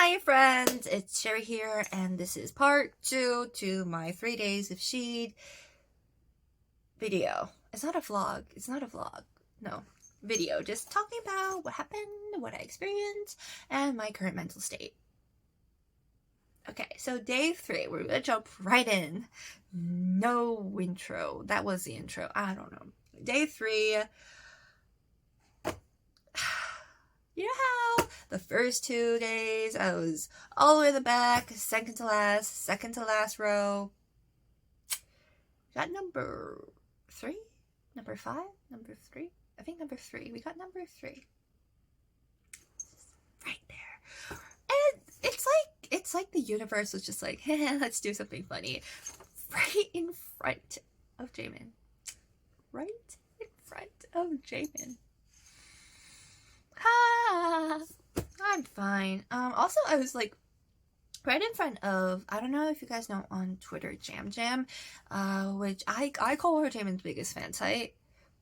Hi friends, it's Sheri here, and this is part 2 to my 3 days of Xeed video. It's not a vlog, no, video, just talking about what happened, what I experienced, and my current mental state. Okay, so day 3, we're gonna jump right in. No intro, that was the intro, I don't know. Day 3, you know how the first 2 days I was all the way in the back, second to last row. Got number 3? Number 5? Number 3? I think number 3. We got number 3. Right there. And it's like the universe was just like, hey, let's do something funny. Right in front of Jamin. Right in front of Jamin. I'm fine. Also, I was like right in front of, I don't know if you guys know on Twitter, Jam, which I call her Jamin's biggest fan site,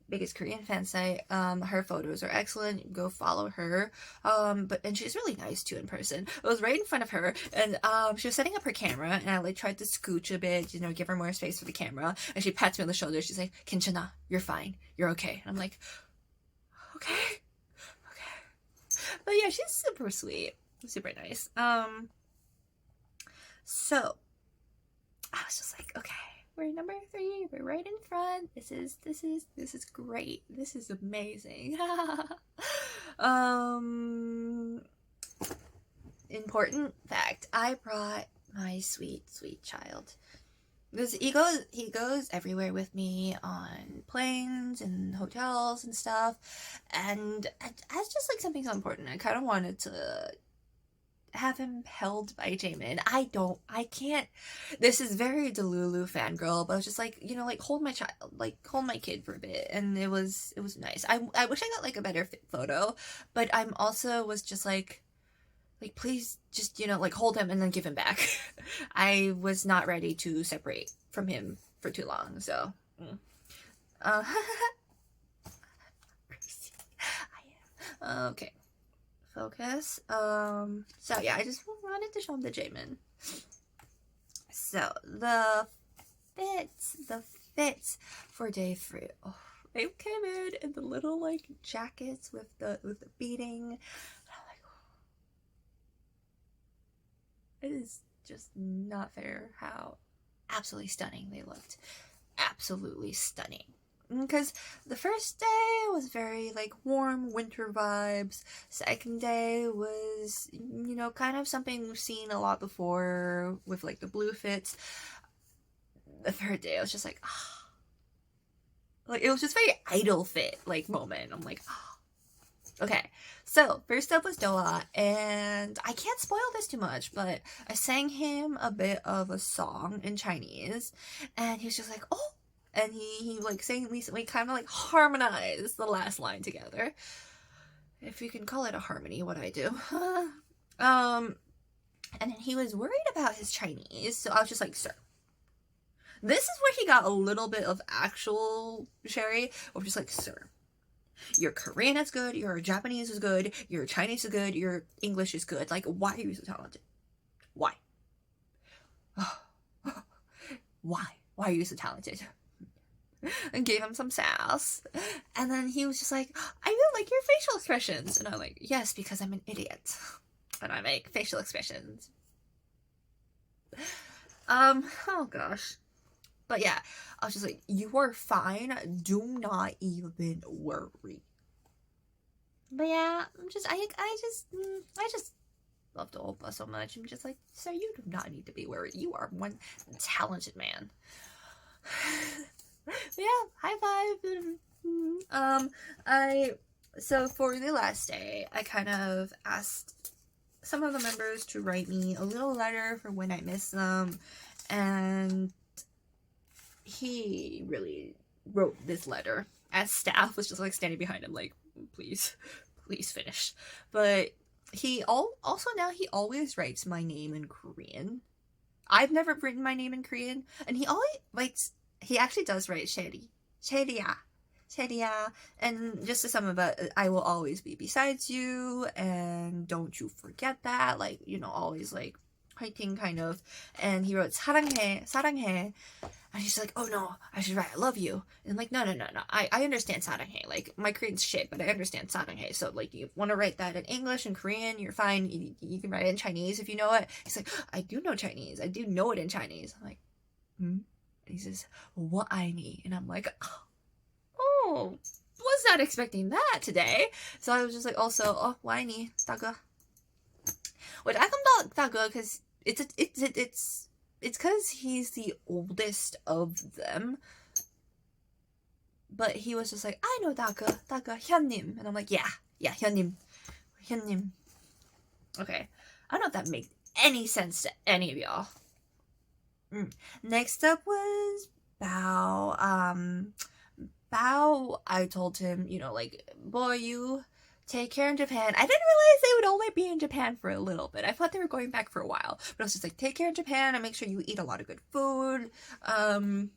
biggest Korean fan site. Her photos are excellent. Go follow her. And she's really nice too in person. I was right in front of her, and she was setting up her camera, and I like tried to scooch a bit, give her more space for the camera, and she pats me on the shoulder. She's like, "Kinchana, you're fine. You're okay." And I'm like, okay. But yeah, she's super sweet, super nice. So I was just like, okay, we're number 3, we're right in front. This is great. This is amazing. Important fact, I brought my sweet child. Because he goes everywhere with me on planes and hotels and stuff, and that's just like something so important. I kind of wanted to have him held by Jamin. I can't, this is very Delulu fangirl, but I was just like, like hold my child, like hold my kid for a bit, and it was nice. I wish I got like a better photo, but I'm also was just like please just like hold him and then give him back. I was not ready to separate from him for too long, so I am. Okay, focus. So yeah, I just wanted to show him the Jamin. So the fits for day 3. Oh, they came in the little like jackets with the beading. It is just not fair how absolutely stunning they looked. Absolutely stunning. Because the first day was very like warm winter vibes. Second day was, kind of something we've seen a lot before with like the blue fits. The third day I was just like, ah. Like it was just very idol fit like moment. I'm like, ah. Okay, so first up was Doa, and I can't spoil this too much, but I sang him a bit of a song in Chinese, and he was just like, oh, and he like sang, we kind of like harmonized the last line together, if you can call it a harmony, what I do. And then he was worried about his Chinese, so I was just like, sir. This is where he got a little bit of actual Sheri, or just like, sir. Your Korean is good, your Japanese is good, your Chinese is good, your English is good. Like, why are you so talented? Why? Why? Why are you so talented? And gave him some sass. And then he was just like, I really like your facial expressions. And I'm like, yes, because I'm an idiot. And I make facial expressions. Oh gosh. But yeah, I was just like, you are fine. Do not even worry. But yeah, I just love Dolpa so much. I'm just like, sir, you do not need to be worried. You are one talented man. Yeah, high five. So for the last day, I kind of asked some of the members to write me a little letter for when I miss them, and he really wrote this letter as staff was just like standing behind him like, please finish. But he also now he always writes my name in Korean. I've never written my name in Korean, and he actually does write Sheri. Sheriya. Sheri야. And just to sum about it, I will always be besides you, and don't you forget that. Like, you know, always like fighting kind of. And he wrote 사랑해, 사랑해. And he's like, oh no, I should write I love you. And I'm like, no. I understand 사랑해. Like, my Korean's shit, but I understand 사랑해. So, like, you want to write that in English and Korean, you're fine. You can write it in Chinese if you know it. He's like, I do know Chinese. I do know it in Chinese. I'm like, hmm? And he says, what I need. And I'm like, oh, was not expecting that today. So I was just like, also, oh, what I need, 다가. Which I come to 다가 because it's because he's the oldest of them. But he was just like, I know 다가 현님. And I'm like, yeah, 현님. Okay. I don't know if that makes any sense to any of y'all. Next up was Bao. Bao, I told him, you know, like, boy, you take care in Japan. I didn't realize they would only be in Japan for a little bit. I thought they were going back for a while. But I was just like, take care in Japan and make sure you eat a lot of good food. And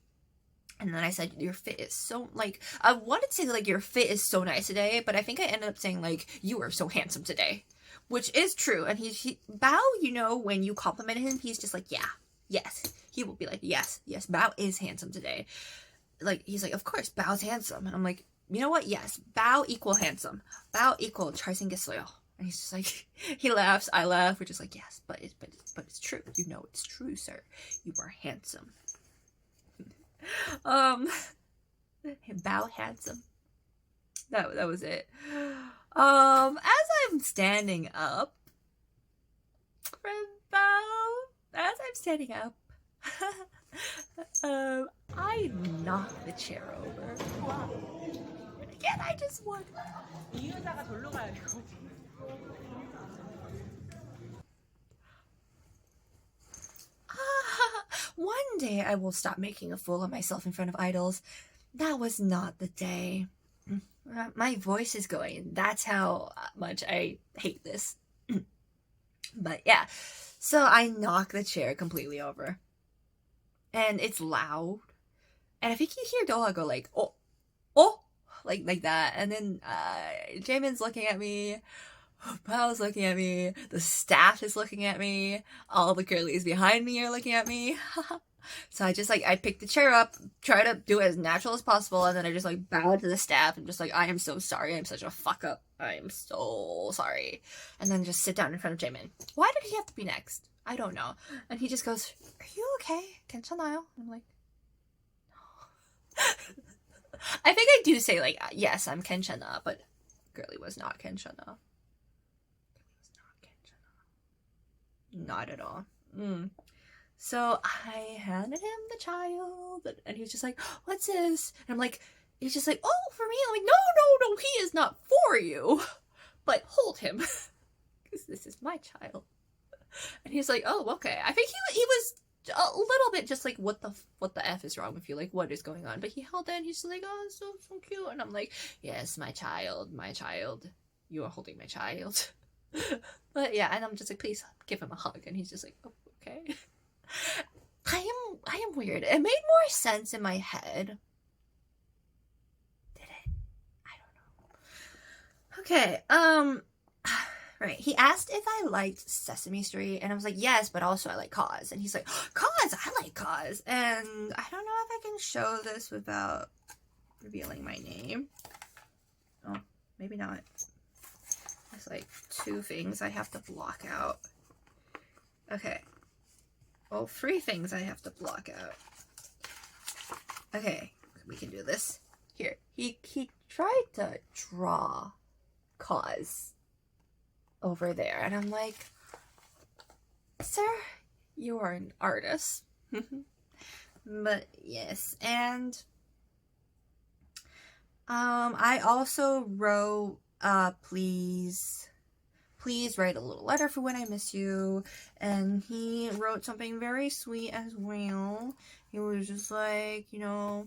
then I said, your fit is so, like, I wanted to say, like, your fit is so nice today, but I think I ended up saying, like, you are so handsome today. Which is true. And he Bao, you know, when you compliment him, he's just like, yeah, yes. He will be like, yes, Bao is handsome today. Like, he's like, of course, Bao's handsome. And I'm like, you know what? Yes, Bao equal handsome. Bao equal 잘생겼어요. And he's just like, he laughs, I laugh. We're just like, yes, but it's true. You know it's true, sir. You are handsome. Bao handsome. That was it. As I'm standing up, I knock the chair over. Again, I just won. One day I will stop making a fool of myself in front of idols. That was not the day. My voice is going. That's how much I hate this. But yeah, so I knock the chair completely over. And it's loud. And I think you hear Doha go like, oh, like that. And then Jamin's looking at me. Pao's looking at me. The staff is looking at me. All the girlies behind me are looking at me. So I just like, I pick the chair up, try to do it as natural as possible, and then I just like bow to the staff and just like, I am so sorry. I'm such a fuck up. I am so sorry. And then just sit down in front of Jamin. Why did he have to be next? I don't know. And he just goes, are you okay? 괜찮아요? I'm like, no. I think I do say like, yes, I'm 괜찮아, but girly was not 괜찮아. Not at all. So I handed him the child, and he was just like, what's this? And I'm like, he's just like, oh, for me? I'm like, no, he is not for you. But hold him, because this is my child. And he's like, oh, okay. I think he was a little bit just like, what the F is wrong with you? Like, what is going on? But he held it, and he's just like, oh, so cute. And I'm like, yes, my child. You are holding my child. But yeah, and I'm just like, please give him a hug. And he's just like, oh, okay. I am weird. It made more sense in my head. Did it? I don't know. Okay, right. He asked if I liked Sesame Street, and I was like, yes, but also I like Cause. And he's like, Cause? I like Cause. And I don't know if I can show this without revealing my name. Oh, maybe not. There's like 2 things I have to block out. Okay. Well, 3 things I have to block out. Okay, we can do this. Here, he tried to draw Cause over there, and I'm like, sir, you are an artist. But yes, and I also wrote please write a little letter for when I miss you. And he wrote something very sweet as well. He was just like, you know,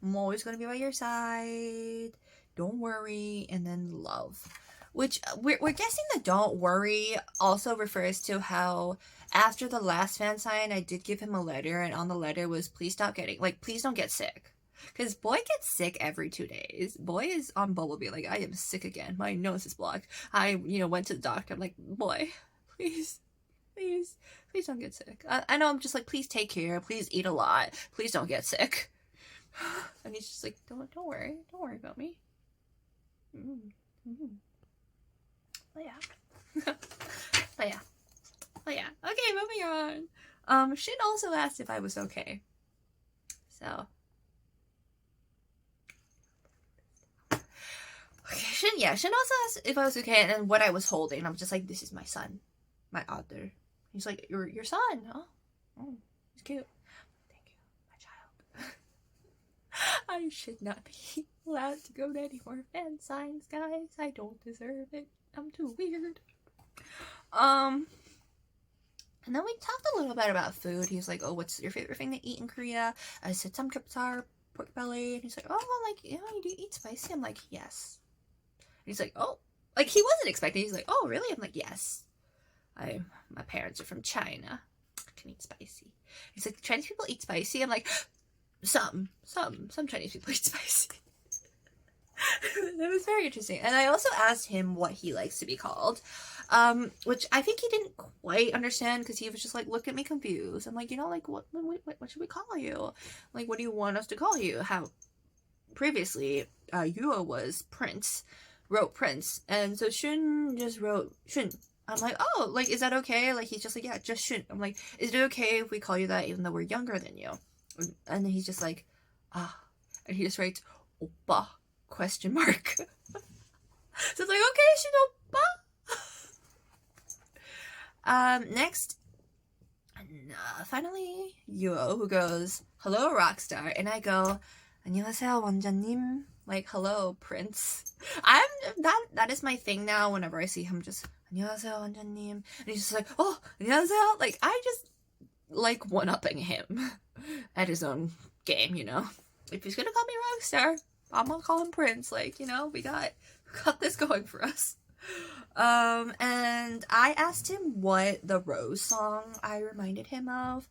I'm always going to be by your side. Don't worry. And then love. Which, we're guessing the don't worry also refers to how after the last fan sign, I did give him a letter. And on the letter was, please stop getting, like, please don't get sick. Because boy gets sick every 2 days. Boy is on bubble being like, I am sick again. My nose is blocked. I, went to the doctor. I'm like, boy, please, please, please don't get sick. I know I'm just like, please take care. Please eat a lot. Please don't get sick. And he's just like, don't worry. Don't worry about me. Mm-hmm. But yeah. But yeah. Okay, moving on. Shin also asked if I was okay. So. Okay, Shin also asked if I was okay and then what I was holding. I'm just like, this is my son. My other. He's like, your son? Oh, he's cute. Thank you, my child. I should not be allowed to go to any more fan signs, guys. I don't deserve it. I'm too weird. And then we talked a little bit about food. He was like, oh, what's your favorite thing to eat in Korea? I said samgyeopsal, pork belly. And he's like, oh, well, like, you do you eat spicy? I'm like, yes. And he's like, oh. Like, he wasn't expecting. He's like, oh, really? I'm like, yes. My parents are from China. I can eat spicy. He's like, Chinese people eat spicy? I'm like, some Chinese people eat spicy. That was very interesting. And I also asked him what he likes to be called, which I think he didn't quite understand because he was just like, look at me confused. I'm like, like, what should we call you? Like, what do you want us to call you? How previously, Yuo was wrote Prince. And so Shun just wrote Shun. I'm like, oh, like, is that okay? Like, he's just like, yeah, just Shun. I'm like, is it okay if we call you that even though we're younger than you? And then he's just like, and he just writes, oppa, question mark. So it's like, okay, Shun oppa. Next, finally, Yuo, who goes, hello, Rockstar. And I go, 안녕하세요, 원장님. Like, hello, Prince. That is my thing now. Whenever I see him, just, 안녕하세요, 원장님. And he's just like, oh, 안녕하세요. Like, I just like one-upping him at his own game, If he's gonna call me Rockstar, I'm gonna call him Prince. Like, we got this going for us. And I asked him what the Rose song I reminded him of.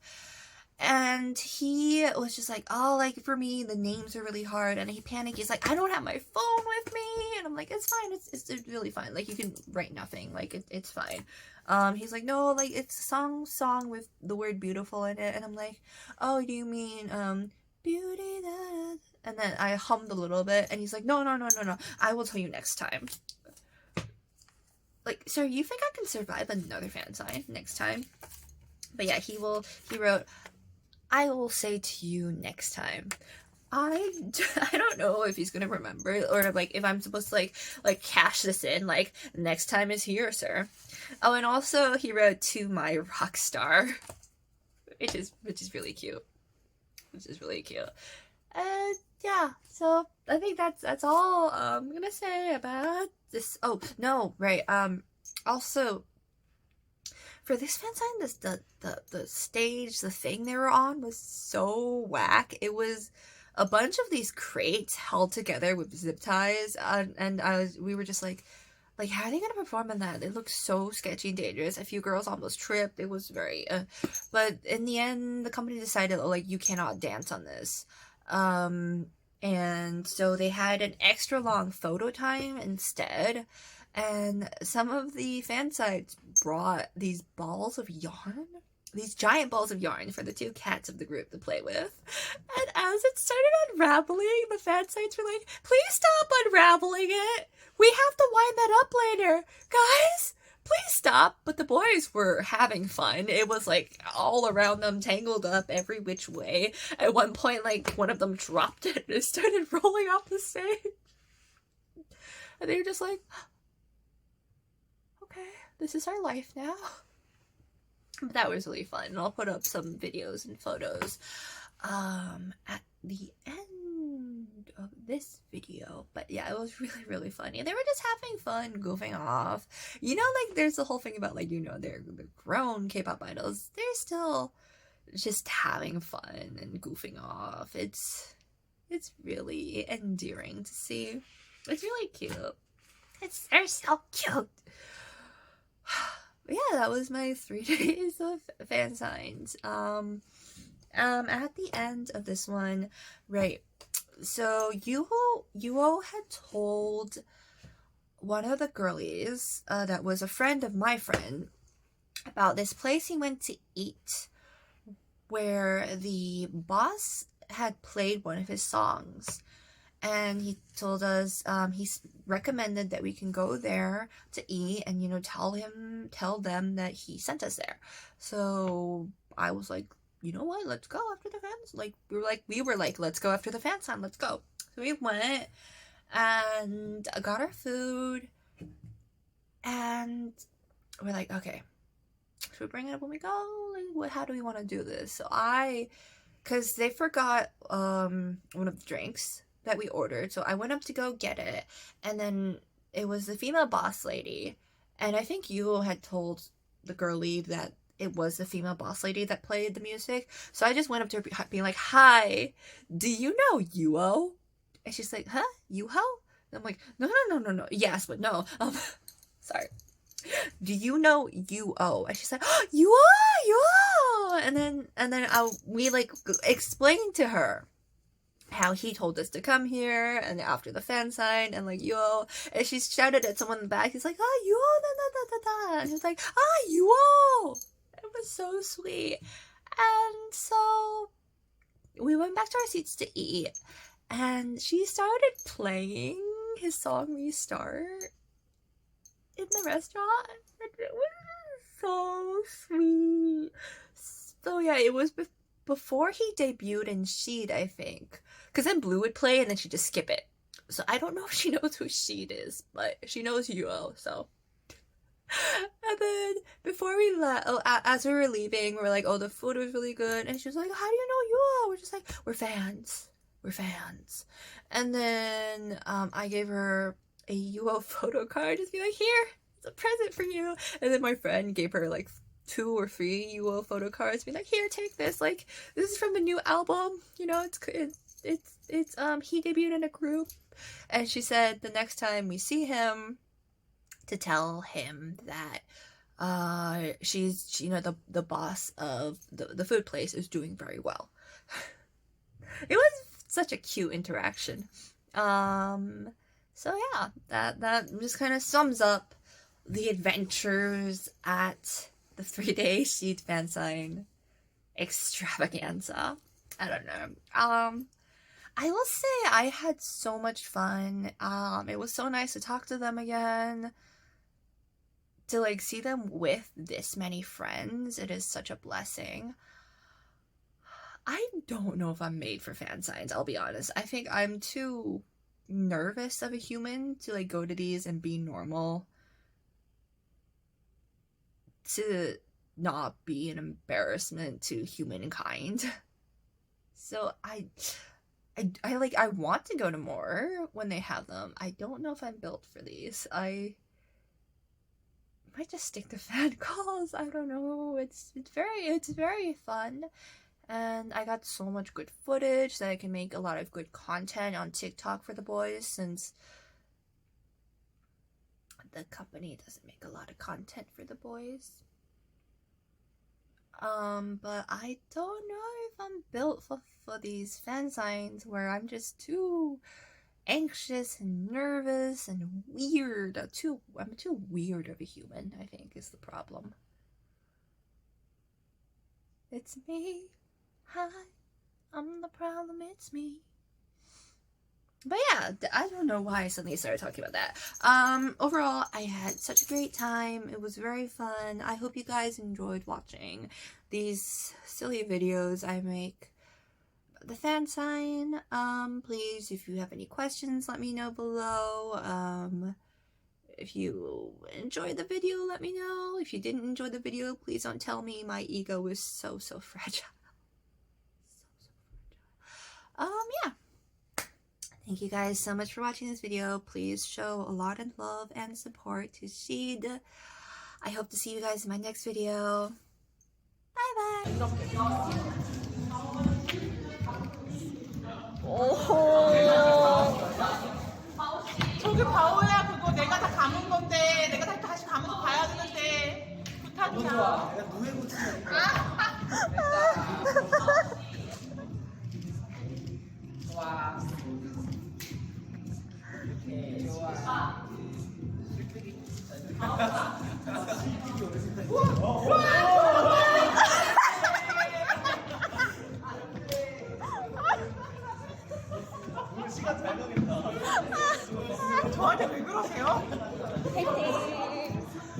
And he was just like, oh, like, for me, the names are really hard. And he panicked. He's like, I don't have my phone with me. And I'm like, it's fine. It's really fine. Like, you can write nothing. Like, it's fine. He's like, no, like, it's a song with the word beautiful in it. And I'm like, oh, do you mean, beauty that... And then I hummed a little bit. And he's like, no. I will tell you next time. Like, sir, you think I can survive another fan sign next time? But yeah, he wrote, I will say to you next time. I don't know if he's gonna remember or like if I'm supposed to like cash this in, like, next time is here, sir. Oh, and also he wrote to my rock star, which is really cute. Yeah, so I think that's all I'm gonna say about this. Oh no, right. Also, for this fan sign, the stage, the thing they were on was so whack. It was a bunch of these crates held together with zip ties, and we were just like, how are they gonna perform in that? It looked so sketchy and dangerous. A few girls almost tripped. It was very, but in the end, the company decided, like, you cannot dance on this. And so they had an extra long photo time instead. And some of the fan sites brought these balls of yarn, these giant balls of yarn for the two cats of the group to play with. And as it started unraveling, the fan sites were like, please stop unraveling it. We have to wind that up later. Guys, please stop. But the boys were having fun. It was like all around them, tangled up every which way. At one point, like, one of them dropped it and it started rolling off the stage. And they were just like, okay, this is our life now. But that was really fun. And I'll put up some videos and photos at the end of this video. But yeah, it was really, really funny. They were just having fun, goofing off. Like, there's the whole thing about, like, they're grown K-pop idols. They're still just having fun and goofing off. It's really endearing to see. It's really cute. They're so cute. Yeah, that was my 3 days of fan signs. At the end of this one, right, So Yuho had told one of the girlies that was a friend of my friend about this place he went to eat where the boss had played one of his songs, and he told us he recommended that we can go there to eat and tell them that he sent us there. So I was like, you know what, let's go after the fans. Like we were like let's go after the fan sign, let's go. So we went and got our food, and we're like, okay, should we bring it up when we go? Like, how do we want to do this? So because they forgot one of the drinks that we ordered, so I went up to go get it, and then it was the female boss lady, and I think you had told the girlie that it was the female boss lady that played the music. So I just went up to her being like, hi, do you know Yuo? And she's like, huh, Yuho? And I'm like, no, yes, but no, sorry, do you know Yuo? And she's like, oh, Yuo. And then we like explained to her how he told us to come here, and after the fan sign, and like Yuo, and she shouted at someone in the back. He's like, ah, Yuo, da. And he was like, ah, Yuo. It was so sweet. And so we went back to our seats to eat, and she started playing his song Restart in the restaurant. It was so sweet. So yeah, it was before he debuted in Xeed, I think. Because then Blue would play and then she'd just skip it. So I don't know if she knows who Xeed is, but she knows Yuo, so. And then before we left, as we were leaving, we were like, oh, the food was really good. And she was like, how do you know Yuo? We're just like, we're fans. And then I gave her a Yuo photo card, just be like, here, it's a present for you. And then my friend gave her like 2 or 3 Yuo photo cards, be like, here, take this. Like, this is from the new album. You know, it's he debuted in a group. And she said the next time we see him, to tell him that she's, the boss of the food place is doing very well. It was such a cute interaction. So yeah, that just kind of sums up the adventures at the 3-day Xeed fansign extravaganza. I don't know. I will say I had so much fun. It was so nice to talk to them again. To like see them with this many friends, it is such a blessing. I don't know if I'm made for fan signs, I'll be honest. I think I'm too nervous of a human to like go to these and be normal, to not be an embarrassment to humankind. So I want to go to more when they have them. I don't know if I'm built for these. I might just stick to fan calls. I don't know. It's very fun. And I got so much good footage that I can make a lot of good content on TikTok for the boys, since the company doesn't make a lot of content for the boys. But I don't know if I'm built for these fan signs where I'm just too anxious and nervous and weird. I'm too weird of a human, I think, is the problem. It's me. Hi, I'm the problem, it's me. But yeah, I don't know why I suddenly started talking about that. Overall, I had such a great time. It was very fun. I hope you guys enjoyed watching these silly videos I make. The fan sign, please, if you have any questions, let me know below. If you enjoyed the video, let me know. If you didn't enjoy the video, please don't tell me. My ego is so fragile. Yeah. Thank you guys so much for watching this video. Please show a lot of love and support to Xeed. I hope to see you guys in my next video. Bye bye. 저기 바오야, 그거 내가 다 감은 건데 내가 다시 감아서 봐야 되는데 부탁이야. 누에 묻히는 거야. 와. 시간 잘 가겠다. 저한테 왜 그러세요?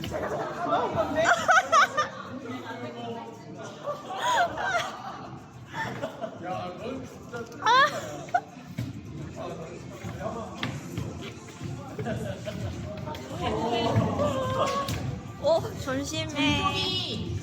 제가 다 가져온 건데. 야, 넌 진짜 오, 조심해. 왼쪽이